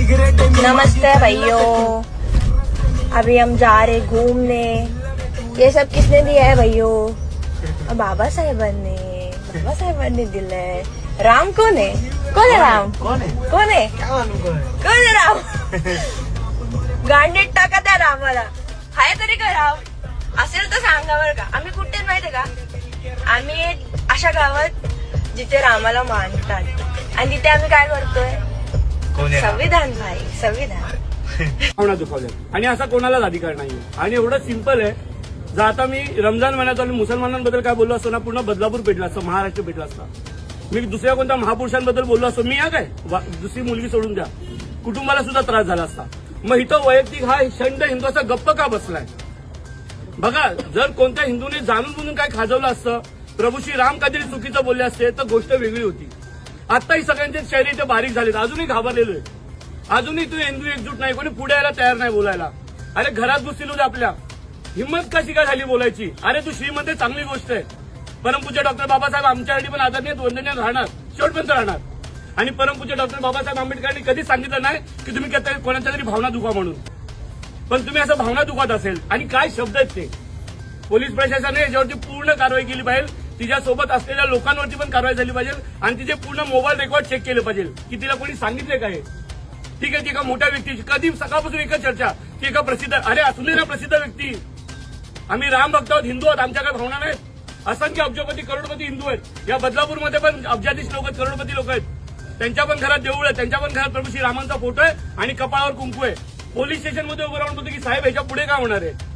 नमस्ते भैया, अभी हम जा रहे घूमने। ये सब किसने दिया है भैया? बाबा साहेबांनी दिलंय। राम कोण आहे? कोण आहे राम? कोण आहे? कोण आहे राम? गांडीत टाका त्या रामाला. हाय तरी का राम? असेल तर सांगा बरं का. आम्ही कुठे माहितीये का? आम्ही अशा गावात जिथे रामाला मानतात आणि तिथे आम्ही काय करतोय? संविधान भाई, संविधान. भावना दुखावल्या आणि असा कोणालाच अधिकार नाही. आणि एवढं सिंपल आहे. जर आता मी रमजान महिन्यात आणि मुसलमानांबद्दल काय बोललो असतो ना, पूर्ण बदलापूर पेटला असतं, महाराष्ट्र पेटला असता. मी दुसऱ्या कोणत्या महापुरुषांबद्दल बोललो असतो, मी या काय दुसरी मुलगी सोडून द्या, कुटुंबाला सुद्धा त्रास झाला असता. मग इथं वैयक्तिक हा शंड हिंदू असा गप्प का बसलाय? बघा, जर कोणत्या हिंदूने जाणून बुजून काय खाजवलं असतं, प्रभू श्री राम काहीतरी चुकीचं बोलले असते तर गोष्ट वेगळी होती. आताही सगळ्यांचे शरीर बारीक झालेत, अजूनही घाबरलेलो आहे. अजूनही तू हिंदू एकजूट नाही, कोणी पुढे यायला तयार नाही बोलायला. अरे घरात घुसतील होते आपल्या, हिंमत कशी काय झाली बोलायची? अरे तू श्रीमंत आहे, चांगली गोष्ट आहे. परमपूज्य डॉक्टर बाबासाहेब आमच्यासाठी पण आदरणीय वंदनीय राहणार, शेवटपर्यंत राहणार. आणि परमपूज्य डॉक्टर बाबासाहेब आंबेडकरांनी कधीच सांगितलं नाही की तुम्ही कोणाच्या तरी भावना दुखवा म्हणून. पण तुम्ही असं भावना दुखवत असेल आणि काय शब्द आहेत ते. पोलीस प्रशासनाने याच्यावरती पूर्ण कारवाई केली पाहिजे. तिच्यासोबत असलेल्या लोकांवरती पण कारवाई झाली पाहिजे आणि तिचे पूर्ण मोबाईल रेकॉर्ड चेक केले पाहिजे की तिला कोणी सांगितले काय. ठीक आहे, ती एका मोठ्या व्यक्तीची कधी सकाळपासून एकच चर्चा की एका प्रसिद्ध, अरे असून ना प्रसिद्ध व्यक्ती, आम्ही राम भक्त आहोत, हिंदू आहोत, आमच्या काय भावना नाहीत. असंख्य अब्जपती करोडपती हिंदू आहेत. या बदलापूरमध्ये पण अब्जाधीश लोक आहेत, करोडपती लोक आहेत. त्यांच्या पण घरात देऊळ आहे, त्यांच्या पण घरात प्रभू श्री रामांचा फोटो आहे आणि कपाळावर कुंकू आहे. पोलीस स्टेशनमध्ये उभं राहून बोलतो की साहेब ह्याच्या पुढे काय होणार आहे?